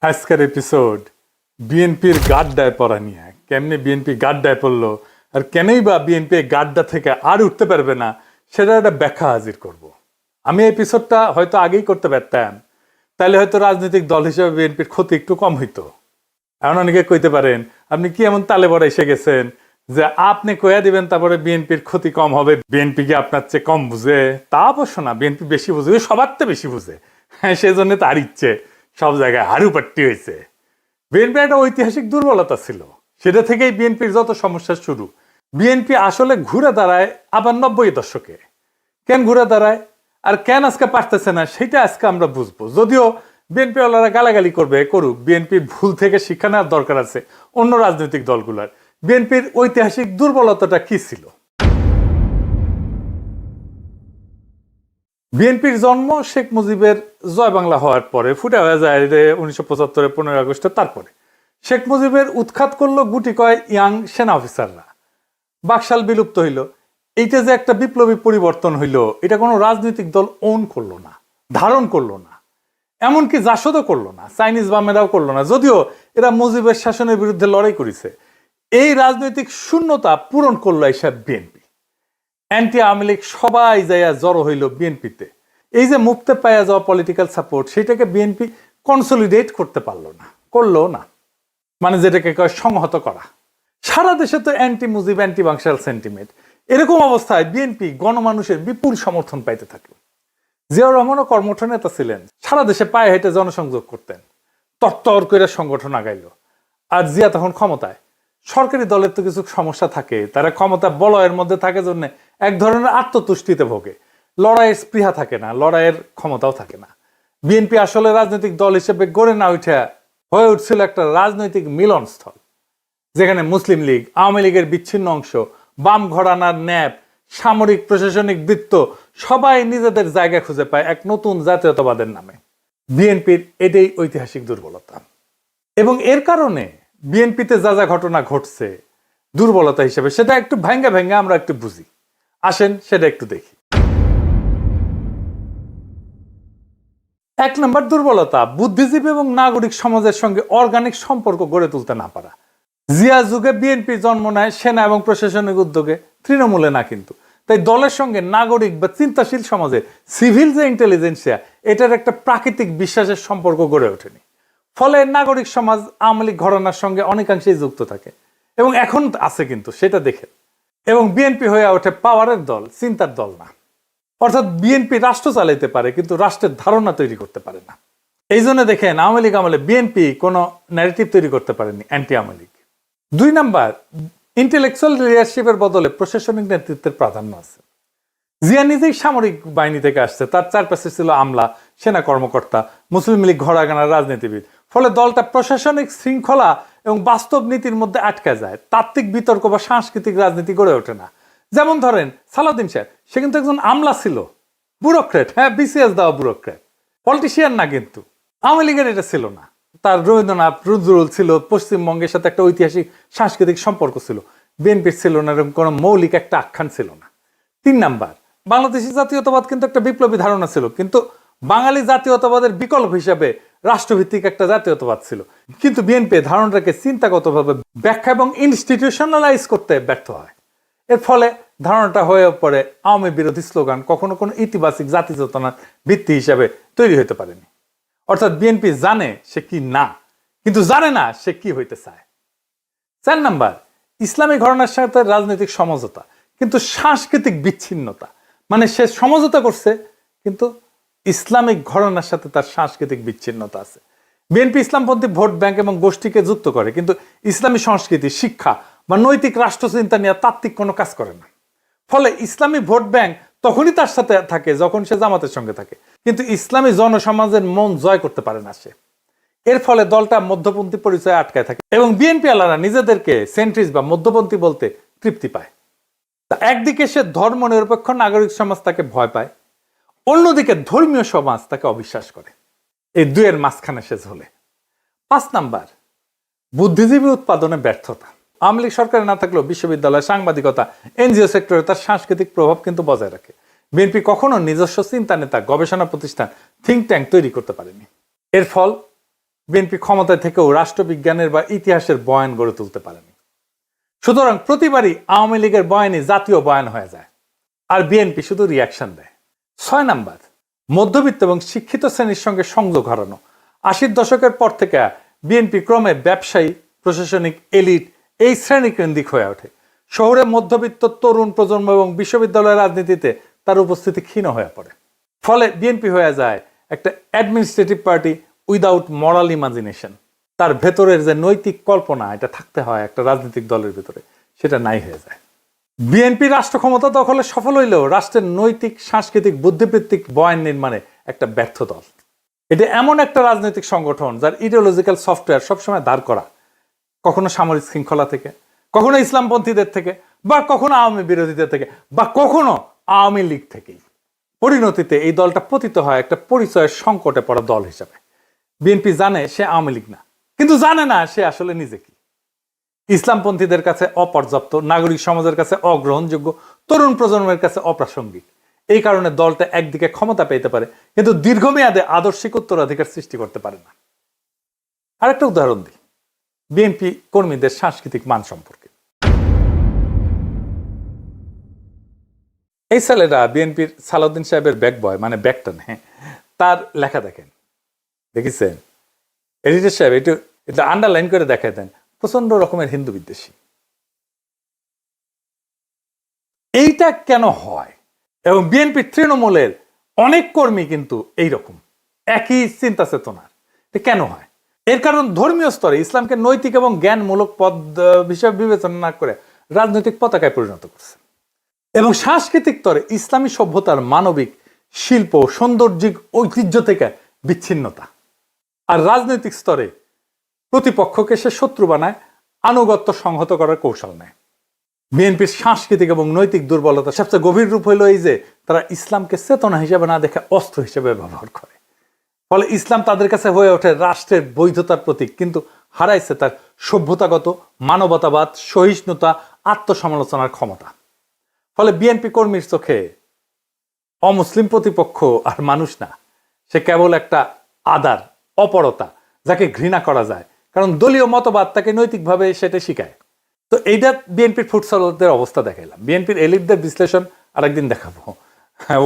আজকের এপিসোড বিএনপির গাড্ডায় পড়া নিয়ে। কেমনে বিএনপি গাড্ডায় পড়লো আর কেনই বা বিএনপি গাড্ডা থেকে আর উঠতে পারবে না, সেটা একটা ব্যাখ্যা হাজির করব। আমি এপিসোডটা হয়তো আগেই করতে পারতাম, তাহলে হয়তো রাজনৈতিক দল হিসেবে বিএনপির ক্ষতি একটু কম হইতো। এখন অনেকে কইতে পারেন, আপনি কি এমন তালে বড় এসে গেছেন যে আপনি কয়া দিবেন তারপরে বিএনপির ক্ষতি কম হবে? বিএনপি কি আপনার চেয়ে কম বুঝে? তা অবশ্য না, বিএনপি বেশি বুঝে, সবার তো বেশি বুঝে। হ্যাঁ, সেই জন্য তার ইচ্ছে সব জায়গায় হারুপাট্টি হয়েছে। বিএনপির একটা ঐতিহাসিক দুর্বলতা ছিল, সেটা থেকেই বিএনপির যত সমস্যা শুরু। বিএনপি আসলে ঘুরে দাঁড়ায় আবার 90 দশকে। কেন ঘুরে দাঁড়ায় আর কেন আজকে পারতেছে না, সেটা আজকে আমরা বুঝবো। যদিও বিএনপি ওনারা গালাগালি করবে, করুক, বিএনপির ভুল থেকে শিক্ষা নেওয়ার দরকার আছে অন্য রাজনৈতিক দলগুলোর। বিএনপির ঐতিহাসিক দুর্বলতাটা কি ছিল? বিএনপির জন্ম শেখ মুজিবের জয় বাংলা হওয়ার পরে, ফুটে হয়ে যায় 1975 15 আগস্টে। তারপরে শেখ মুজিবের উৎখাত করলো গুটি কয় ইয়াং সেনা অফিসাররা, বাকশাল বিলুপ্ত হইল। এইটা যে একটা বিপ্লবী পরিবর্তন হইল, এটা কোনো রাজনৈতিক দল ওন করলো না, ধারণ করলো না, এমনকি জাসদও করলো না, চাইনিজ বামেরাও করলো না, যদিও এরা মুজিবের শাসনের বিরুদ্ধে লড়াই করেছে। এই রাজনৈতিক শূন্যতা পূরণ করলো এইসব বিএনপি। অ্যান্টি আওয়ামী লীগ সবাই যাইয়া জড়ো হইল বিএনপিতে। এই যে মুক্তে পাইয়া যাওয়া পলিটিক্যাল সাপোর্ট, সেটাকে বিএনপি কনসলিডেট করতে পারলো না, করলো না, মানে যেটাকে কয় সংহত করা। সারা দেশে তো anti Mujib, anti Baksal sentiment. এরকম অবস্থায় বিএনপি গণমানুষের বিপুল সমর্থন পাইতে থাকলো। জিয়াউর রহমানও কর্মঠ নেতা ছিলেন, সারা দেশে পায়ে হেঁটে জনসংযোগ করতেন, তত্তর করে সংগঠন আগাইল। আর জিয়া তখন ক্ষমতায়। সরকারি দলের তো কিছু সমস্যা থাকে, তারা ক্ষমতা বলয়ের মধ্যে থাকে জন্য এক ধরনের আত্মতুষ্টিতে ভোগে, লড়াইয়ের স্পৃহা থাকে না, লড়াইয়ের ক্ষমতাও থাকে না। বিএনপি আসলে রাজনৈতিক দল হিসেবে গড়ে না উঠে হয়ে উঠছিল একটা রাজনৈতিক মিলনস্থল, যেখানে মুসলিম লীগ, আওয়ামী লীগের বিচ্ছিন্ন অংশ, বাম ঘরানার ন্যাপ, সামরিক প্রশাসনিক বৃত্ত সবাই নিজেদের জায়গা খুঁজে পায় এক নতুন জাতীয়তাবাদের নামে। বিএনপির এটাই ঐতিহাসিক দুর্বলতা, এবং এর কারণে বিএনপিতে যা যা ঘটনা ঘটছে দুর্বলতা হিসেবে, সেটা একটু ভেঙ্গে ভেঙ্গে আমরা একটু বুঝি। আসেন সেটা একটু দেখি। 1 নম্বর দুর্বলতা, বুদ্ধিজীবী এবং নাগরিক সমাজের সঙ্গে অর্গানিক সম্পর্ক গড়ে তুলতে না পারা। জিয়া যুগে বিএনপি জন্ম নেয় সেনা এবং প্রশাসনিক উদ্যোগে, তৃণমূলে না কিন্তু। তাই দলের সঙ্গে নাগরিক বা চিন্তাশীল সমাজে সিভিল যে ইন্টেলিজেন্সিয়া, এটার একটা প্রাকৃতিক বিশ্বাসের সম্পর্ক গড়ে ওঠেনি। ফলে নাগরিক সমাজ আওয়ামী লীগ ঘরানার সঙ্গে অনেকাংশেই যুক্ত থাকে, এবং এখন আছে কিন্তু, সেটা দেখে। এবং বিএনপি হয়ে ওঠে পাওয়ারের দল, চিন্তার দল না। অর্থাৎ বিএনপি রাষ্ট্র চালাইতে পারে কিন্তু রাষ্ট্রের ধারণা তৈরি করতে পারে না। এই জন্য দেখেন আওয়ামী লীগ আমলে বিএনপি কোনো ন্যারেটিভ তৈরি করতে পারেনি, anti Awami League. 2 number, intellectual লিডারশিপের বদলে প্রশাসনিক নেতৃত্বের প্রাধান্য আছে। জিয়া নিজেই সামরিক বাহিনী থেকে আসছে, তার চারপাশে ছিল আমলা, সেনা কর্মকর্তা, মুসলিম লীগ ঘরানার রাজনীতিবিদ। ফলে দলটা প্রশাসনিক শৃঙ্খলা এবং বাস্তব নীতির মধ্যে আটকা যায়, তাত্ত্বিক বিতর্ক বা সাংস্কৃতিক রাজনীতি গড়ে ওঠে না। যেমন ধরেন সালাউদ্দিন সাহেব, সে কিন্তু একজন আমলা ছিল, ব্যুরোক্রেট, হ্যাঁ, বিসিএস দেওয়া ব্যুরোক্রেট, পলিটিশিয়ান না কিন্তু। আওয়ামী লীগের এটা ছিল না। তার রবীন্দ্রনাথ, নজরুল ছিল, পশ্চিমবঙ্গের সাথে একটা ঐতিহাসিক সাংস্কৃতিক সম্পর্ক ছিল। বিএনপির ছিল না, এরকম কোনো মৌলিক একটা আখ্যান ছিল না। 3 নাম্বার, বাংলাদেশি জাতীয়তাবাদ কিন্তু একটা বিপ্লবী ধারণা ছিল, কিন্তু বাঙালি জাতীয়তাবাদের বিকল্প হিসাবে রাষ্ট্রভিত্তিক একটা জাতীয়তাবাদ ছিল। কিন্তু বিএনপি ধারণাটাকে চিন্তাগতভাবে ব্যাখ্যা এবং ইনস্টিটিউশনালাইজ করতে ব্যর্থ হয়। এর ফলে ধারণাটা হয়ে পড়ে আওয়ামী বিরোধী স্লোগান, কখনো কোনো ইতিবাচক জাতি চেতনার ভিত্তি হিসাবে তৈরি হতে পারেনি। অর্থাৎ বিএনপি জানে সে কি না, কিন্তু জানে না সে কি হইতে চায়। 4 নাম্বার, ইসলামী ঘরানার সাথে রাজনৈতিক সমঝোতা কিন্তু সাংস্কৃতিক বিচ্ছিন্নতা। মানে সে সমঝোতা করছে কিন্তু ইসলামিক ঘরানার সাথে তার সাংস্কৃতিক বিচ্ছিন্নতা আছে। বিএনপি ইসলামপন্থী ভোট ব্যাংক এবং গোষ্ঠীকে যুক্ত করে, কিন্তু ইসলামী সংস্কৃতি, শিক্ষা বা নৈতিক রাষ্ট্রচিন্তা নিয়ে তাত্ত্বিক কোনো কাজ করে না। ফলে ইসলামী ভোট ব্যাংক তখনই তার সাথে থাকে যখন সে জামাতের সঙ্গে থাকে, কিন্তু ইসলামী জনসমাজের মন জয় করতে পারে না সে। এর ফলে দলটা মধ্যপন্থী পরিচয়ে আটকায় থাকে, এবং বিএনপি আলারা নিজেদেরকে সেন্ট্রিস্ট বা মধ্যপন্থী বলতে তৃপ্তি পায়। একদিকে সে ধর্ম নিরপেক্ষ নাগরিক সমাজ তাকে ভয় পায়, অন্যদিকে ধর্মীয় সমাজ তাকে অবিশ্বাস করে। এই দুয়ের মাঝখানে সে ঝোলে। 5 নাম্বার, বুদ্ধিজীবী উৎপাদনে ব্যর্থতা। আওয়ামী লীগ সরকারে না থাকলেও বিশ্ববিদ্যালয়, সাংবাদিকতা, এনজিও সেক্টরে তার সাংস্কৃতিক প্রভাব কিন্তু বজায় রাখে। বিএনপি কখনো নিজস্ব চিন্তা নেতা, গবেষণা প্রতিষ্ঠান, থিঙ্ক ট্যাঙ্ক তৈরি করতে পারেনি। এর ফল বিএনপি ক্ষমতায় থেকেও রাষ্ট্রবিজ্ঞানের বা ইতিহাসের বয়ান গড়ে তুলতে পারেনি। সুতরাং প্রতিবারই আওয়ামী লীগের বয়ানই জাতীয় বয়ান হয়ে যায়, আর বিএনপি শুধু রিয়াকশন দেয়। 6 নাম্বার, মধ্যবিত্ত এবং শিক্ষিত শ্রেণীর সঙ্গে সংযোগ হারানো। 80-র দশকের পর থেকে বিএনপি ক্রমে ব্যবসায়ী, প্রশাসনিক এলিট এই শ্রেণী কেন্দ্রিক হয়ে ওঠে। শহরে মধ্যবিত্ত তরুণ প্রজন্ম এবং বিশ্ববিদ্যালয়ের রাজনীতিতে তার উপস্থিতি ক্ষীণ হয়ে পড়ে। ফলে বিএনপি হয়ে যায় একটা অ্যাডমিনিস্ট্রেটিভ পার্টি উইদাউট মরাল ইমাজিনেশন। তার ভেতরের যে নৈতিক কল্পনা এটা থাকতে হয় একটা রাজনৈতিক দলের ভিতরে, সেটা নাই হয়ে যায়। বিএনপি রাষ্ট্র ক্ষমতা দখলে সফল হইলেও রাষ্ট্রের নৈতিক, সাংস্কৃতিক, বুদ্ধিবৃত্তিক বয়ান নির্মাণে একটা ব্যর্থ দল। এটা এমন একটা রাজনৈতিক সংগঠন যার ইডিওলজিক্যাল সফটওয়্যার সবসময় দাঁড় করা, কখনো সামরিক শৃঙ্খলা থেকে, কখনো ইসলামপন্থীদের থেকে, বা কখনো আওয়ামী বিরোধীদের থেকে, বা কখনো আওয়ামী লীগ থেকেই। পরিণতিতে এই দলটা পতিত হয় একটা পরিচয়ের সংকটে পড়া দল হিসাবে। বিএনপি জানে সে আওয়ামী লীগ না, কিন্তু জানে না সে আসলে নিজে কি। ইসলামপন্থীদের কাছে অপর্যাপ্ত, নাগরিক সমাজের কাছে অগ্রহণযোগ্য, তরুণ প্রজন্মের কাছে অপ্রাসঙ্গিক। এই কারণে দলটা একদিকে ক্ষমতা পেতে পারে, কিন্তু দীর্ঘমেয়াদে আদর্শিক উত্তরাধিকার সৃষ্টি করতে পারে না। আরেকটা উদাহরণ দিই বিএনপি কর্মীদের সাংস্কৃতিক মান সম্পর্কে। এই ছেলেরা বিএনপির সালাউদ্দিন সাহেবের ব্যাক বয়, মানে ব্যাকটন, তার লেখা দেখেন, দেখেছেন? এডিটর সাহেব এটা আন্ডারলাইন করে দেখায় দেন, প্রচন্ড রকমের হিন্দু বিদ্বেষী। এইটা কেন হয়? এবং বিএনপি তৃণমূলের অনেক কর্মী কিন্তু এইরকম একই চিন্তা চেতনার। কেন হয়? এর কারণ ধর্মীয় স্তরে ইসলামকে নৈতিক এবং জ্ঞানমূলক পদ হিসেবে বিবেচনা না করে রাজনৈতিক পতাকায় পরিণত করছে, এবং সাংস্কৃতিক স্তরে ইসলামী সভ্যতার মানবিক, শিল্প, সৌন্দর্যিক ঐতিহ্য থেকে বিচ্ছিন্নতা। আর রাজনৈতিক স্তরে প্রতিপক্ষকে সে শত্রু বানায়, আনুগত্য সংহত করার কৌশল নেয়। বিএনপির সাংস্কৃতিক এবং নৈতিক দুর্বলতা সবচেয়ে গভীর রূপ হইল এই যে তারা ইসলামকে চেতনা হিসেবে না দেখে অস্ত্র হিসেবে ব্যবহার করে। ফলে ইসলাম তাদের কাছে হয়ে ওঠে রাষ্ট্রের বৈধতার প্রতীক, কিন্তু হারাইছে তার সভ্যতাগত, মানবতাবাদ, সহিষ্ণুতা, আত্মসমালোচনার ক্ষমতা। ফলে বিএনপি কর্মীর চোখে অমুসলিম প্রতিপক্ষ আর মানুষ না, সে কেবল একটা আদার, অপরতা, যাকে ঘৃণা করা যায়, কারণ দলীয় মতবাদ তাকে নৈতিকভাবে সেটা শিখায়। তো এইটা বিএনপির ফুটসলদের অবস্থা দেখাইলাম। বিএনপির এলিটদের বিশ্লেষণ আরেকদিন দেখাবো,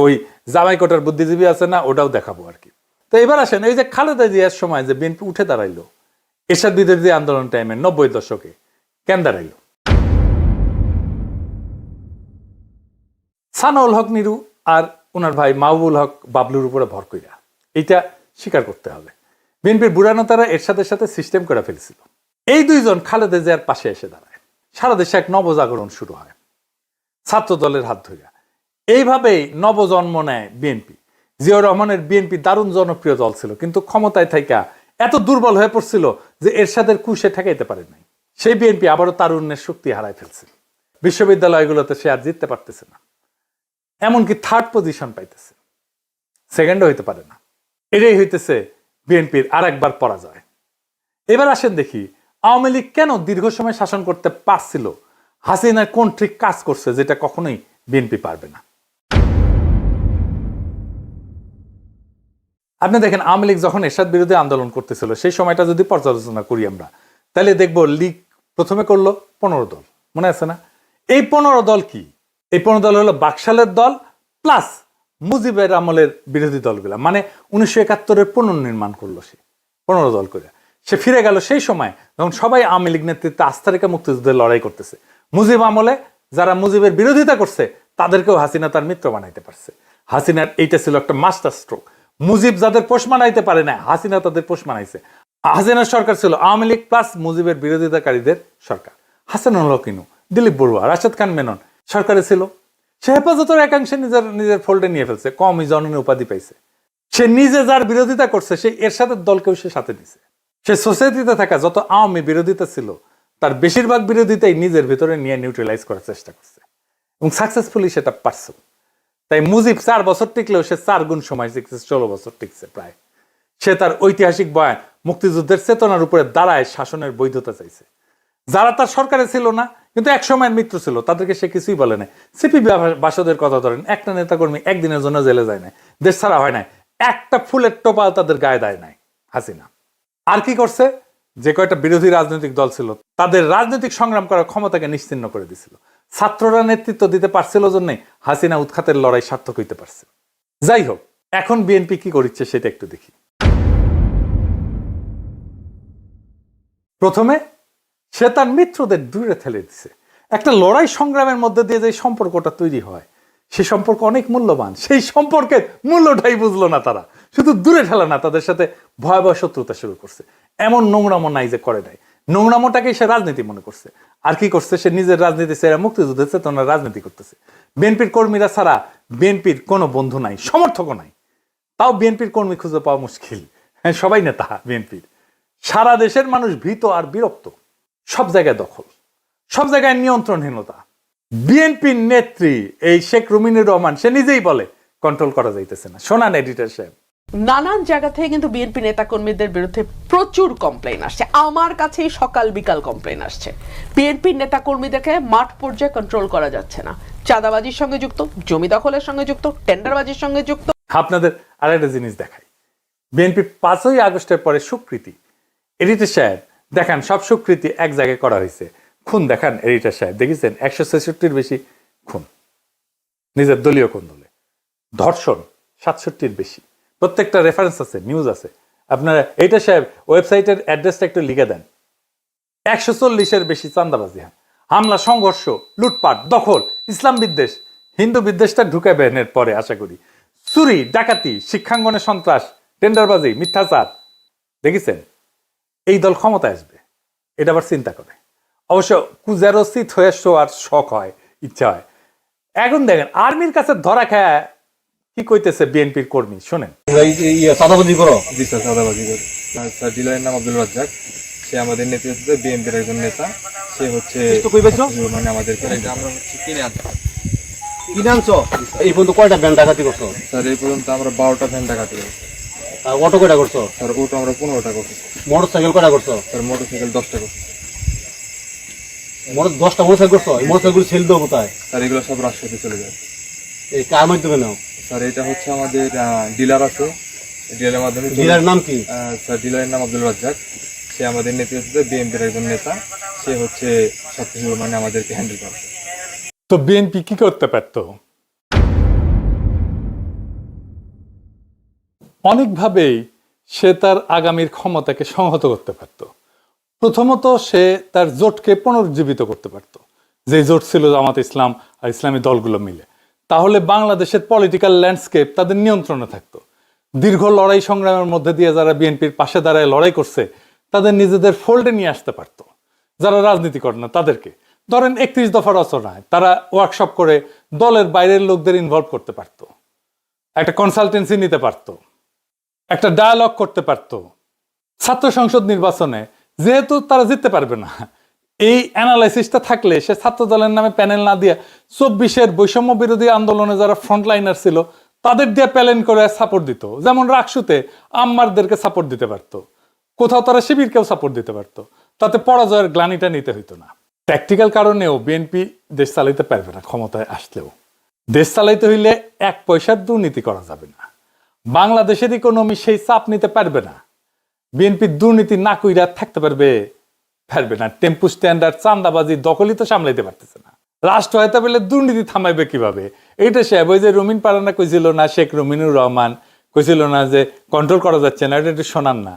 ওই জামাই কোটার বুদ্ধিজীবী আছে না, ওটাও দেখাবো আর কি। তো এবার আসেন, এই যে খালেদা জিয়ার সময় যে বিএনপি উঠে দাঁড়াইলো এরশাদ বিরোধী আন্দোলন টাইমে 90 দশকে, কেন দাঁড়াইলো? সানাউল হক নিরু আর ওনার ভাই মাহবুবুল হক বাবলুর উপরে ভর কইরা, এইটা স্বীকার করতে হবে। বিএনপির বুড়ানোতারা এরশাদের সাথে সিস্টেম করে ফেলেছিল। এই দুইজন খালেদা জিয়ার পাশে এসে দাঁড়ায়, সারা দেশে এক নবজাগরণ শুরু হয় ছাত্র দলের হাত ধরিয়া। এইভাবেই নবজন্ম নেয় বিএনপি। জিয়াউর রহমানের বিএনপি দারুণ জনপ্রিয় দল ছিল, কিন্তু ক্ষমতায় থাইকা এত দুর্বল হয়ে পড়ছিল যে এরশাদের কুশে ঠেকাইতে পারে নাই। সেই বিএনপি আবারও তারুণ্যের শক্তি হারায় ফেলছে। বিশ্ববিদ্যালয়গুলোতে সে আর জিততে পারতেছে না, এমনকি থার্ড পজিশন পাইতেছে, সেকেন্ডও হইতে পারে না। এটাই হইতেছে বিএনপির আর একবার পরাজয়। এবার আসেন দেখি আওয়ামী লীগ কেন দীর্ঘ সময় শাসন করতে পারছিল, হাসিনার কোন ট্রিক কাজ করছে যেটা কখনোই বিএনপি পারবে না। আপনি দেখেন, আওয়ামী লীগ যখন এরশাদ বিরোধী আন্দোলন করতেছিল সেই সময়টা যদি পর্যালোচনা করি আমরা, তাহলে দেখবো লীগ প্রথমে করলো 15 দল, মনে আছে না? এই 15 দল কি? এই 15 দল হলো বাকশালের দল প্লাস মুজিবের আমলের বিরোধী দলগুলা, মানে 1971-এর পুনর্নির্মাণ করলো সে 15 দল করে। সে ফিরে গেল সেই সময় যখন সবাই আওয়ামী লীগ নেতৃত্বে আস্থা রেখে মুক্তিযুদ্ধের লড়াই করতেছে। মুজিব আমলে যারা মুজিবের বিরোধিতা করছে তাদেরকেও হাসিনা তার মিত্র বানাইতে পারছে। হাসিনার এইটা ছিল একটা মাস্টার স্ট্রোক। মুজিব যাদের পোষ মানাইতে পারে না, হাসিনা তাদের পোষ মানাইছে। হাসিনার সরকার ছিল আওয়ামী লীগ প্লাস মুজিবের বিরোধিতাকারীদের সরকার। হাসানুল হক ইনু, দিলীপ বড়ুয়া, রাশেদ খান মেনন সরকারে ছিল। সে হেফাজতের একাংশে নিজের ফোল্ডে নিয়ে ফেলছে, কমই জননী উপাধি পাইছে। সে নিজে যার বিরোধিতা করছে সেই এরশাদের দলকেও সে সাথে দিছে। সে সোসাইটিতে থাকা যত আওয়ামী বিরোধিতা ছিল তার বেশিরভাগ বিরোধিতাই নিজের ভিতরে নিয়ে নিউট্রালাইজ করার চেষ্টা করছে, এবং সাকসেসফুলি সেটা পারছে। তাই মুজিব 4 বছর টিকলেও সে 4 গুণ সময় টিকছে, 16 বছর টিকছে প্রায়। সে তার ঐতিহাসিক বয়ান মুক্তিযুদ্ধের চেতনার উপরে দাঁড়ায় শাসনের বৈধতা চাইছে। যারা তার সরকারে ছিল না কিন্তু এক সময়ের মিত্র ছিল তাদেরকে সে কিছুই বলে নাই। সিপি বাসদের কথা ধরেন, একটা নেতাকর্মী একদিনের জন্য জেলে যায় নাই, দেশ ছাড়া হয় নাই, একটা ফুলের টোপাল তাদের গায়ে দেয় নাই হাসিনা। আর কি করছে, যে কয়টা বিরোধী রাজনৈতিক দল ছিল তাদের রাজনৈতিক সংগ্রাম করার ক্ষমতাকে নিশ্চিহ্ন করে দিছিল। ছাত্ররা নেতৃত্ব দিতে পারছিল জন্যই হাসিনা উৎখাতের লড়াই সার্থক হইতে পারছে। যাই হোক, এখন বিএনপি কি করছে সেটা একটু দেখি। প্রথমে সে তার মিত্রদের দূরে ঠেলে দিছে। একটা লড়াই সংগ্রামের মধ্যে দিয়ে যে সম্পর্কটা তৈরি হয়, সে সম্পর্ক অনেক মূল্যবান। সেই সম্পর্কের মূল্যটাই বুঝলো না তারা। শুধু দূরে ঠেলা না, তাদের সাথে ভয়াবহ শত্রুতা শুরু করছে। এমন নোংরামো নাই যে করে নাই, নোংরামোটাকেই সে রাজনীতি মনে করছে। আর কি করছে, সে নিজের রাজনীতি ছেড়ে মুক্তিযুদ্ধের চেতনা রাজনীতি করতেছে। বিএনপির কর্মীরা ছাড়া বিএনপির কোনো বন্ধু নাই, সমর্থকও নাই। তাও বিএনপির কর্মী খুঁজে পাওয়া মুশকিল। হ্যাঁ, সবাই নেতা বিএনপির। সারা দেশের মানুষ ভীত আর বিরক্ত। সব জায়গায় দখল, সব জায়গায় নিয়ন্ত্রণহীনতা। বিএনপির নেত্রী এই শেখ রুমিনুর রহমান সে নিজেই বলে কন্ট্রোল করা যাইতেছে না। শোনান এডিটর সাহেব। নানান জায়গা থেকে কিন্তু বিএনপি নেতা কর্মীদের বিরুদ্ধে প্রচুর কমপ্লেইন আসছে। আমার কাছেই সকাল বিকাল কমপ্লেইন আসছে। বিএনপির নেতা কর্মীদেরকে মাঠ পর্যায়ে কন্ট্রোল করা যাচ্ছে না। চাঁদাবাজির সঙ্গে যুক্ত, জমি দখলের সঙ্গে যুক্ত, টেন্ডারবাজির সঙ্গে যুক্ত। আপনাদের আরেকটা জিনিস দেখাই। বিএনপি 5ই আগস্টের পরে স্বীকৃতি, এডিটর সাহেব দেখান সব স্বীকৃতি এক জায়গায় করা হয়েছে। খুন দেখান এডিটর সাহেব, দেখেছেন 166-র বেশি খুন নিজের দলীয় কোন দলে। ধর্ষণ 67-র বেশি। প্রত্যেকটা রেফারেন্স আছে, নিউজ আছে। আপনারা এডিটর সাহেব ওয়েবসাইটের অ্যাড্রেসটা একটু লিখে দেন। 140-এর বেশি চাঁদাবাজি, হামলা, সংঘর্ষ, লুটপাট, দখল, ইসলাম বিদ্বেষ, হিন্দু বিদ্বেষটা ঢুকাবেন এর পরে আশা করি। চুরি, ডাকাতি, শিক্ষাঙ্গনে সন্ত্রাস, টেন্ডারবাজি, মিথ্যাচার। দেখেছেন এই দল ক্ষমতায় আসবে, এটা আবার চিন্তা করে। অবশ্য কুজারোচিত হয়ে শোয়ার শখ হয়, ইচ্ছা হয়। এখন দেখেন আর্মির কাছে ধরা খায় কি কইতেছে বিএনপির কর্মী, শোনেন। চাঁদাবাজি করো? জি স্যার, চাঁদাবাজি করি। স্যার ডিলারের নাম আব্দুল রাজ্জাক, সে আমাদের নেতৃত্বে বিএনপির একজন নেতা। সে হচ্ছে মানে আমাদেরকে আমরা হচ্ছে কিনে আনছো। এই পর্যন্ত কয়টা ভ্যান ডাকাতি করছো? স্যার এই পর্যন্ত আমরা 12টা ভ্যান ডাকাতি করছি। আর অটো কয়টা করছো? স্যার ওটা আমরা 15টা করছি। মোটর সাইকেল কয়টা করছো? স্যার মোটর সাইকেল 10টা করছি। 10টা মোটর সাইকেল করছো? এই মোটর সাইকেল সেল দেবো কোথায়? স্যার এগুলো সব রাজশাহীতে চলে যায়। এই কার মাধ্যমে নাও? স্যার এটা হচ্ছে আমাদের ডিলার আছে, ডিলারের মাধ্যমে। ডিলারের নাম কি? স্যার ডিলারের নাম আব্দুল রাজ্জাক, সে আমাদের নেতৃত্বে বিএনপির একজন নেতা। সে হচ্ছে সবকিছু মানে আমাদেরকে হ্যান্ডেল করে। তো বিএনপি কি করতে পারত? অনেকভাবেই সে তার আগামীর ক্ষমতাকে সংহত করতে পারত। প্রথমত সে তার জোটকে পুনরুজ্জীবিত করতে পারত, যে জোট ছিল জামাত ইসলাম আর ইসলামী দলগুলো মিলে। তাহলে বাংলাদেশের পলিটিক্যাল ল্যান্ডস্কেপ তাদের নিয়ন্ত্রণে থাকতো। দীর্ঘ লড়াই সংগ্রামের মধ্যে দিয়ে যারা বিএনপির পাশে দাঁড়ায় লড়াই করছে তাদের নিজেদের ফোল্ডে নিয়ে আসতে পারত। যারা রাজনীতি করে না তাদেরকে, ধরেন 31 দফা রচনায় তারা ওয়ার্কশপ করে দলের বাইরের লোকদের ইনভলভ করতে পারত, একটা কনসালটেন্সি নিতে পারত, একটা ডায়ালগ করতে পারত। ছাত্র সংসদ নির্বাচনে যেহেতু তারা জিততে পারবে না, এই অ্যানালাইসিসটা থাকলে সে ছাত্র দলের নামে প্যানেল না দিয়ে 24-এর বৈষম্য বিরোধী আন্দোলনে যারা ফ্রন্টলাইনার ছিল তাদের দিয়ে প্যানেল করে সাপোর্ট দিত। যেমন রাকসুতে আম্মারদেরকে সাপোর্ট দিতে পারত, কোথাও তারা শিবিরকেও সাপোর্ট দিতে পারত। তাতে পরাজয়ের গ্লানিটা নিতে হইতো না। প্র্যাকটিক্যাল কারণেও বিএনপি দেশ চালাইতে পারবে না। ক্ষমতায় আসলেও দেশ চালাইতে হইলে 1 পয়সার দুর্নীতি করা যাবে না। বাংলাদেশের ইকোনমি সেই চাপ নিতে পারবে না। বিএনপি দুর্নীতি না কইরা থাকতে পারবে না। টেম্পু স্ট্যান্ডার্ড, চাঁদাবাজি, দখলই তো সামলাইতে পারতেছে না। রাষ্ট্র হয়তো বলে দুর্নীতি থামাইবে কিভাবে? এইটা সে ওই যে রুমিন পারানা কইছিল না, শেখ রুমিনুর রহমান কইছিল না যে কন্ট্রোল করা যাচ্ছে না, এটা একটু শোনান না।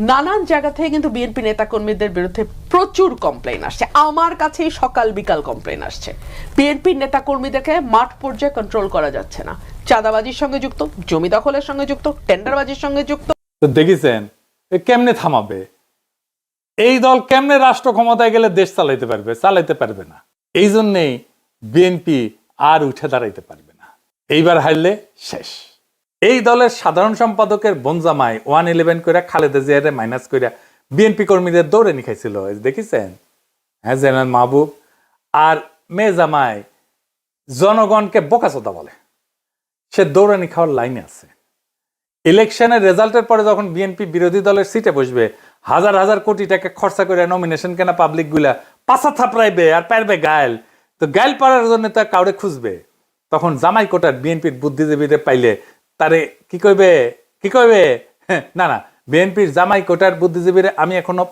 নানান জায়গা থেকে কিন্তু বিএনপি নেতা কর্মীদের বিরুদ্ধে প্রচুর কমপ্লেইন আসছে। আমার কাছেই সকাল বিকাল কমপ্লেইন আসছে। বিএনপির নেতা কর্মীদেরকে মাঠ পর্যায়ে কন্ট্রোল করা যাচ্ছে না। চাঁদাবাজির সঙ্গে যুক্ত, জমি দখলের সঙ্গে যুক্ত, টেন্ডারবাজির সঙ্গে যুক্ত। তো দেখেছেন কেমনে থামাবে? এই দল কেমনে রাষ্ট্র ক্ষমতায় গেলে দেশ চালাইতে পারবে না। এই জন্যেই বিএনপি আর উঠে দাঁড়াইতে পারবে না। এইবার হারলে শেষ। এই দলের সাধারণ সম্পাদকের বনজামাই 111 করে খালেদা জিয়ারে মাইনাস করে বিএনপি কর্মীদের দৌড়ে নিখাইছিল, দেখেছেন? হ্যাঁ, জেনারেল মাহবুব আর মেয়ে জামাই জনগণকে বোকাচোদা বলে। সে দৌড়ানি খাওয়ার লাইনে আছে। ইলেকশনের রেজাল্টের পরে যখন বিএনপি বিরোধী দলের সিটে বসবে, হাজার হাজার কোটি টাকা খরচা করে নমিনেশন কেনা পাবলিক গুলা পাশা থাপড়াইবে আর পারবে গায়েল। তো গায়েল পাড়ার জন্য তা কাউরে খুঁজবে। তখন জামাই কোটার বিএনপির বুদ্ধিজীবীদের পাইলে তারে কি কইবে? না বিএনপির জামাই কোটার বুদ্ধিজীবীরা আমি এখনো